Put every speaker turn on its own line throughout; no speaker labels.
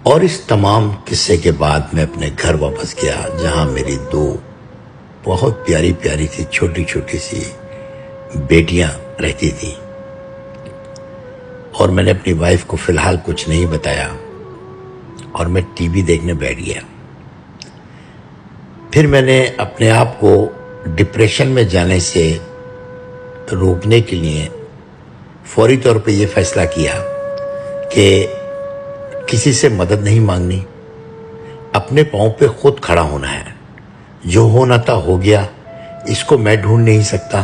और इस तमाम किस्से के बाद मैं अपने घर वापस गया, जहां मेरी दो बहुत प्यारी प्यारी सी छोटी छोटी सी बेटियां रहती थी। और मैंने अपनी वाइफ को फिलहाल कुछ नहीं बताया और मैं टीवी देखने बैठ गया। फिर मैंने अपने आप को डिप्रेशन में जाने से रोकने के लिए फौरी तौर पे ये फैसला किया कि किसी से मदद नहीं मांगनी, अपने पांव पे खुद खड़ा होना है। जो होना था हो गया, इसको मैं ढूंढ नहीं सकता।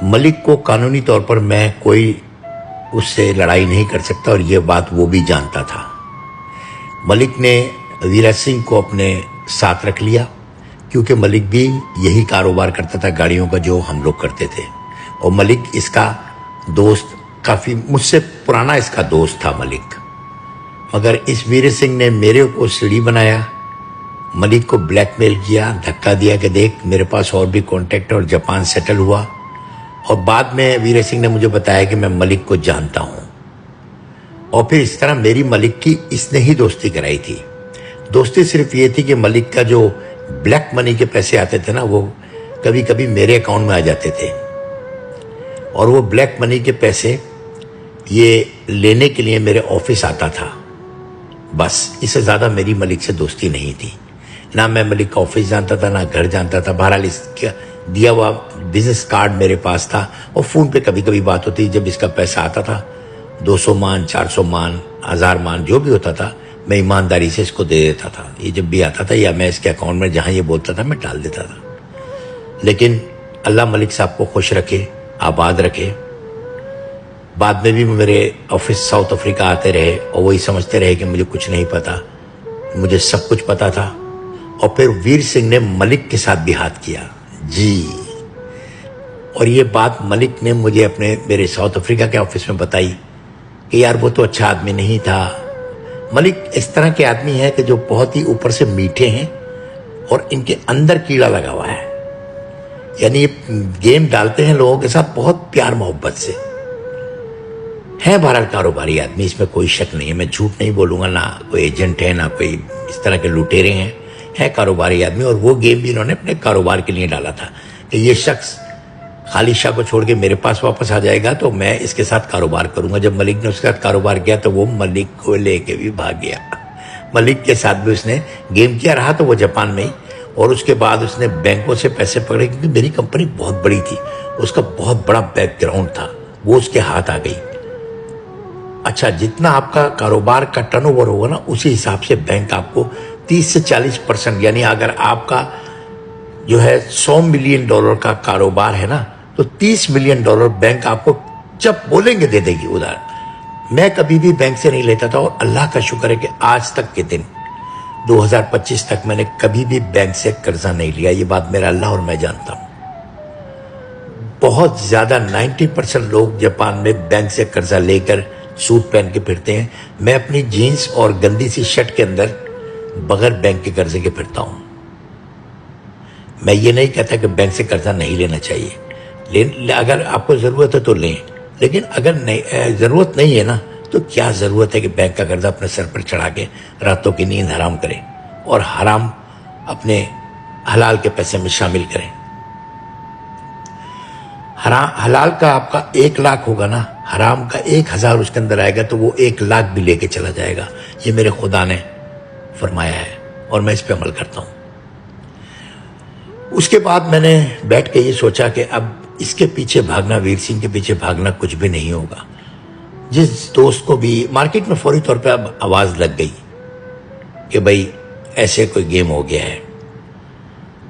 मलिक को कानूनी तौर पर मैं कोई उससे लड़ाई नहीं कर सकता और ये बात वो भी जानता था। मलिक ने वीरा सिंह को अपने साथ रख लिया, क्योंकि मलिक भी यही कारोबार करता था गाड़ियों का जो हम लोग करते थे। और मलिक इसका दोस्त, काफ़ी मुझसे पुराना इसका दोस्त था मलिक। मगर इस वीर सिंह ने मेरे को सीढ़ी बनाया, मलिक को ब्लैकमेल किया, धक्का दिया कि देख मेरे पास और भी कॉन्टैक्ट है, और जापान सेटल हुआ। और बाद में वीर सिंह ने मुझे बताया कि मैं मलिक को जानता हूँ। और फिर इस तरह मेरी मलिक की इसने ही दोस्ती कराई थी। दोस्ती सिर्फ ये थी कि मलिक का जो ब्लैक मनी के पैसे आते थे ना, वो कभी कभी मेरे अकाउंट में आ जाते थे। और वो ब्लैक मनी के पैसे ये लेने के लिए मेरे ऑफिस आता था। बस इससे ज़्यादा मेरी मलिक से दोस्ती नहीं थी। ना मैं मलिक का ऑफिस जानता था, ना घर जानता था। बहरहाल इसका दिया हुआ बिजनेस कार्ड मेरे पास था और फ़ोन पे कभी कभी बात होती। जब इसका पैसा आता था, 200 मान, 400 मान, 1000 मान, जो भी होता था, मैं ईमानदारी से इसको दे देता था। ये जब भी आता था या मैं इसके अकाउंट में जहाँ ये बोलता था मैं डाल देता था। लेकिन अल्लाह मलिक साहब को खुश रखे, आबाद रखे। बाद में भी मेरे ऑफिस साउथ अफ्रीका आते रहे और वही समझते रहे कि मुझे कुछ नहीं पता। मुझे सब कुछ पता था। और फिर वीर सिंह ने मलिक के साथ भी हाथ किया जी। और ये बात मलिक ने मुझे अपने मेरे साउथ अफ्रीका के ऑफिस में बताई कि यार वो तो अच्छा आदमी नहीं था। मलिक इस तरह के आदमी है कि जो बहुत ही ऊपर से मीठे हैं और इनके अंदर कीड़ा लगा हुआ है। यानी ये गेम डालते हैं लोगों के साथ बहुत प्यार मोहब्बत से। है बहरहाल कारोबारी आदमी, इसमें कोई शक नहीं है। मैं झूठ नहीं बोलूंगा, ना कोई एजेंट है, ना कोई इस तरह के लुटेरे हैं। है कारोबारी आदमी। और वो गेम भी इन्होंने अपने कारोबार के लिए डाला था कि ये शख्स खालिद शाह को छोड़ के मेरे पास वापस आ जाएगा तो मैं इसके साथ कारोबार करूंगा। जब मलिक ने उसके साथ कारोबार किया तो वो मलिक को लेके भी भाग गया। मलिक के साथ भी उसने गेम किया, रहा तो वो जापान में ही। और उसके बाद उसने बैंकों से पैसे पकड़े, क्योंकि मेरी कंपनी बहुत बड़ी थी, उसका बहुत बड़ा बैकग्राउंड था, वो उसके हाथ आ गई। अच्छा, जितना आपका कारोबार का टर्नओवर होगा ना, उसी हिसाब से बैंक आपको 30 से 40%, यानी अगर आपका जो है $100 मिलियन का कारोबार है ना, तो $30 मिलियन बैंक आपको जब बोलेंगे दे देगी उधार। मैं कभी भी बैंक से नहीं लेता था और अल्लाह का शुक्र है कि आज तक के दिन 2025 तक मैंने कभी भी बैंक से कर्जा नहीं लिया। ये बात मेरा अल्लाह और मैं जानता हूं। बहुत ज्यादा 90% लोग जापान में बैंक से कर्जा लेकर सूट पहन के फिरते हैं। मैं अपनी जीन्स और गंदी सी शर्ट के अंदर बगैर बैंक के कर्जे के फिरता हूं। मैं ये नहीं कहता कि बैंक से कर्जा नहीं लेना चाहिए, अगर आपको जरूरत है तो लें। लेकिन अगर नहीं जरूरत नहीं है ना, तो क्या जरूरत है कि बैंक का कर्जा अपने सर पर चढ़ा के रातों की नींद हराम करें और हराम अपने हलाल के पैसे में शामिल करें। हलाल का आपका 1 लाख होगा ना, हराम का 1000 उसके अंदर आएगा तो वो 1 लाख भी लेके चला जाएगा। ये मेरे खुदा ने फरमाया है और मैं इस पे अमल करता हूं। उसके बाद मैंने बैठ के ये सोचा कि अब इसके पीछे भागना, वीर सिंह के पीछे भागना कुछ भी नहीं होगा। जिस दोस्त को भी मार्केट में फौरी तौर पे अब आवाज लग गई कि भाई ऐसे कोई गेम हो गया है।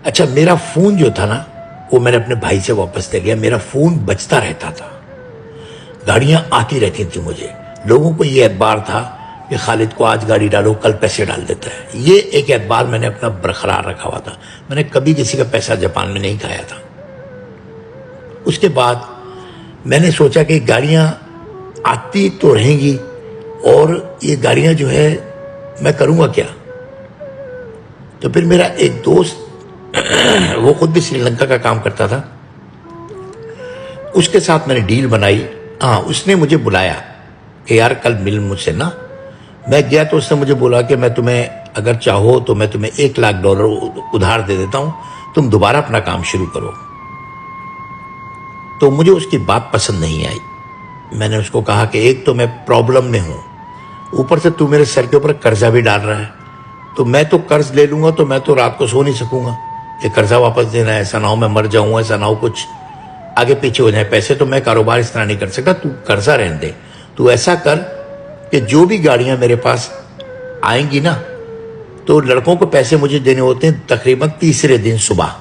अच्छा, मेरा फोन जो था ना, वो मैंने अपने भाई से वापस ले लिया। मेरा फोन बजता रहता था, गाड़ियां आती रहती थी मुझे। लोगों को ये एतबार था कि खालिद को आज गाड़ी डालो, कल पैसे डाल देता है। ये एक एतबार मैंने अपना बरकरार रखा हुआ था। मैंने कभी किसी का पैसा जापान में नहीं खाया था। उसके बाद मैंने सोचा कि गाड़ियां आती तो रहेंगी और ये गाड़ियां जो है मैं करूंगा क्या। तो फिर मेरा एक दोस्त वो खुद भी श्रीलंका का काम करता था, उसके साथ मैंने डील बनाई। हाँ, उसने मुझे बुलाया कि यार कल मिल मुझसे ना, मैं गया तो उसने मुझे बोला कि मैं तुम्हें, अगर चाहो तो मैं तुम्हें $1,00,000 उधार दे देता हूं, तुम दोबारा अपना काम शुरू करो। तो मुझे उसकी बात पसंद नहीं आई। मैंने उसको कहा कि एक तो मैं प्रॉब्लम में हूं, ऊपर से तू मेरे सर के ऊपर कर्जा भी डाल रहा है, तो मैं तो कर्ज ले लूंगा तो मैं तो रात को सो नहीं सकूंगा, ये कर्जा वापस देना है, ऐसा ना हो मैं मर जाऊंगा, ऐसा ना हो कुछ आगे पीछे हो जाए पैसे, तो मैं कारोबार इस तरह नहीं कर सकता, तू कर्जा रहने दे। तू ऐसा कर कि जो भी गाड़ियां मेरे पास आएंगी ना, तो लड़कों को पैसे मुझे देने होते हैं तकरीबन तीसरे दिन सुबह,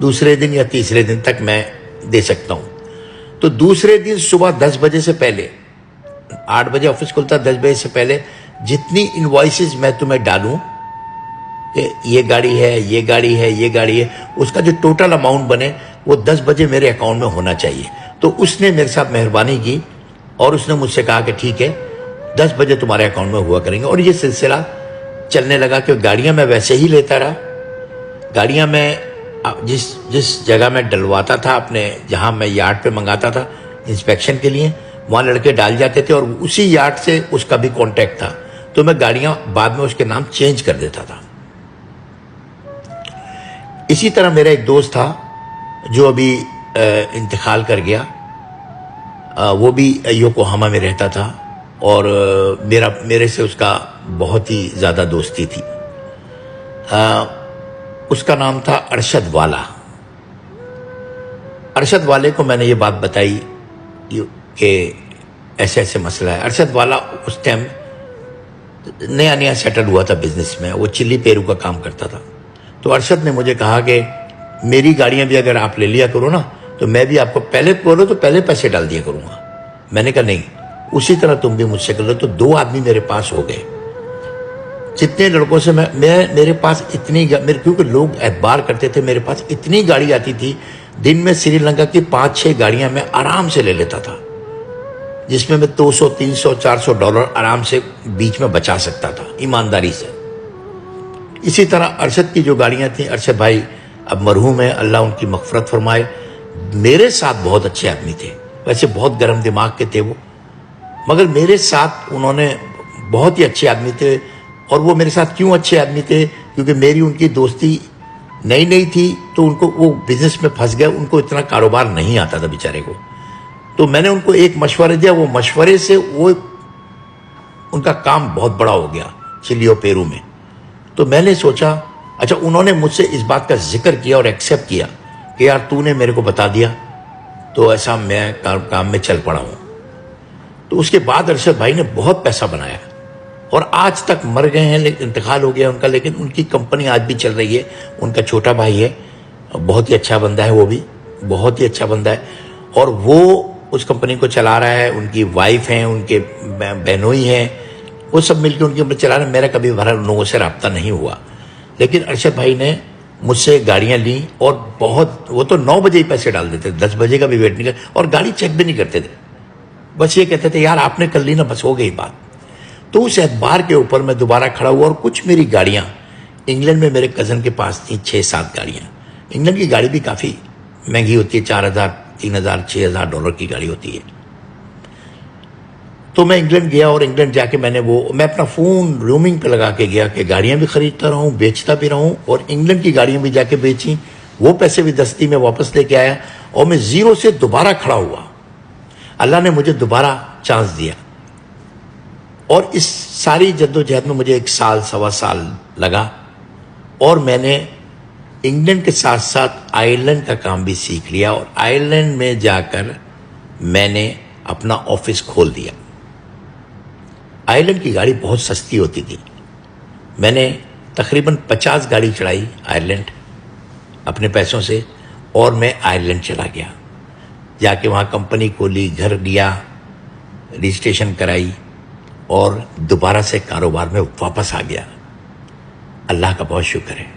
दूसरे दिन या तीसरे दिन तक मैं दे सकता हूं। तो दूसरे दिन सुबह 10 बजे से पहले, 8 बजे ऑफिस खुलता, 10 बजे से पहले जितनी इनवॉइसेस मैं तुम्हें डालूं कि ये गाड़ी है, ये गाड़ी है, ये गाड़ी है, उसका जो टोटल अमाउंट बने वो 10 बजे मेरे अकाउंट में होना चाहिए। तो उसने मेरे साथ मेहरबानी की और उसने मुझसे कहा कि ठीक है 10 बजे तुम्हारे अकाउंट में हुआ करेंगे। और ये सिलसिला चलने लगा कि गाड़ियां मैं वैसे ही लेता रहा। गाड़ियां मैं जिस जगह मैं डलवाता था अपने, जहां मैं यार्ड पे मंगाता था इंस्पेक्शन के लिए, वहां लड़के डाल जाते थे और उसी यार्ड से उसका भी कांटेक्ट था, तो मैं गाड़ियां बाद में उसके नाम चेंज कर देता था। इसी तरह मेरा एक दोस्त था जो अभी इंतकाल कर गया, वो भी योकोहामा में रहता था और मेरे से उसका बहुत ही ज्यादा दोस्ती थी। उसका नाम था अरशद वाला। अरशद वाले को मैंने ये बात बताई कि ऐसे ऐसे मसला है। अरशद वाला उस टाइम नया नया सेटल हुआ था बिजनेस में, वो चिली पेरू का काम करता था। तो अरशद ने मुझे कहा कि मेरी गाड़ियां भी अगर आप ले लिया करो ना, तो मैं भी आपको पहले बोलो तो पहले पैसे डाल दिया करूंगा। मैंने कहा नहीं, उसी तरह तुम भी मुझसे कर लो। तो 2 आदमी मेरे पास हो गए। जितने लड़कों से मैं मेरे पास इतनी मेरे, क्योंकि लोग एतबार करते थे, मेरे पास इतनी गाड़ी आती थी, दिन में श्रीलंका की 5-6 गाड़ियां मैं आराम से ले लेता था, जिसमें मैं $200, $300, $400 आराम से बीच में बचा सकता था ईमानदारी से। इसी तरह अरशद की जो गाड़ियां थी, अरशद भाई अब मरहूम है, अल्लाह उनकी मगफरत फरमाए, मेरे साथ बहुत अच्छे आदमी थे। वैसे बहुत गर्म दिमाग के थे वो, मगर मेरे साथ उन्होंने बहुत ही अच्छे आदमी थे। और वो मेरे साथ क्यों अच्छे आदमी थे? क्योंकि मेरी उनकी दोस्ती नई नई थी, तो उनको वो बिजनेस में फंस गए, उनको इतना कारोबार नहीं आता था बेचारे को। तो मैंने उनको एक मशवरा दिया, वो मशवरे से वो उनका काम बहुत बड़ा हो गया चिली और पेरू में। तो मैंने सोचा, अच्छा, उन्होंने मुझसे इस बात का जिक्र किया और एक्सेप्ट किया कि यार तूने मेरे को बता दिया, तो ऐसा मैं काम में चल पड़ा हूं। तो उसके बाद अरशद भाई ने बहुत पैसा बनाया और आज तक मर गए हैं, लेकिन इंतकाल हो गया उनका, लेकिन उनकी कंपनी आज भी चल रही है। उनका छोटा भाई है, बहुत ही अच्छा बंदा है, वो भी बहुत ही अच्छा बंदा है और वो उस कंपनी को चला रहा है। उनकी वाइफ है, उनके बहनोई हैं, वो सब मिलकर उनकी कंपनी चला रहे हैं। मेरा कभी भरा लोगों से रब्ता नहीं हुआ, लेकिन अरशद भाई ने मुझसे गाड़ियां ली और बहुत, वो तो 9 बजे ही पैसे डाल देते थे, 10 बजे का भी वेट नहीं कर, और गाड़ी चेक भी नहीं करते थे, बस ये कहते थे यार आपने कर ली ना, बस हो गई बात। तो उस एतबार के ऊपर मैं दोबारा खड़ा हुआ और कुछ मेरी गाड़ियां इंग्लैंड में मेरे कजन के पास थी, 6-7 गाड़ियां। इंग्लैंड की गाड़ी भी काफी महंगी होती है, $4,000, $3,000, $6,000 की गाड़ी होती है। तो मैं इंग्लैंड गया और इंग्लैंड जाके मैं अपना फोन रोमिंग पे लगा के गया कि गाड़ियां भी खरीदता रहूं, बेचता भी रहूं, और इंग्लैंड की गाड़ियां भी जाके बेची, वो पैसे भी दस्ती में वापस लेके आया और मैं जीरो से दोबारा खड़ा हुआ। अल्लाह ने मुझे दोबारा चांस दिया और इस सारी जद्दोजहद में मुझे 1 साल, 1.25 साल लगा और मैंने इंग्लैंड के साथ साथ आयरलैंड का काम भी सीख लिया और आयरलैंड में जाकर मैंने अपना ऑफिस खोल दिया। आयरलैंड की गाड़ी बहुत सस्ती होती थी। मैंने तकरीबन 50 गाड़ी चढ़ाई आयरलैंड अपने पैसों से और मैं आयरलैंड चला गया। जाके वहाँ कंपनी खोली, घर लिया, रजिस्ट्रेशन कराई और दोबारा से कारोबार में वापस आ गया। अल्लाह का बहुत शुक्र है।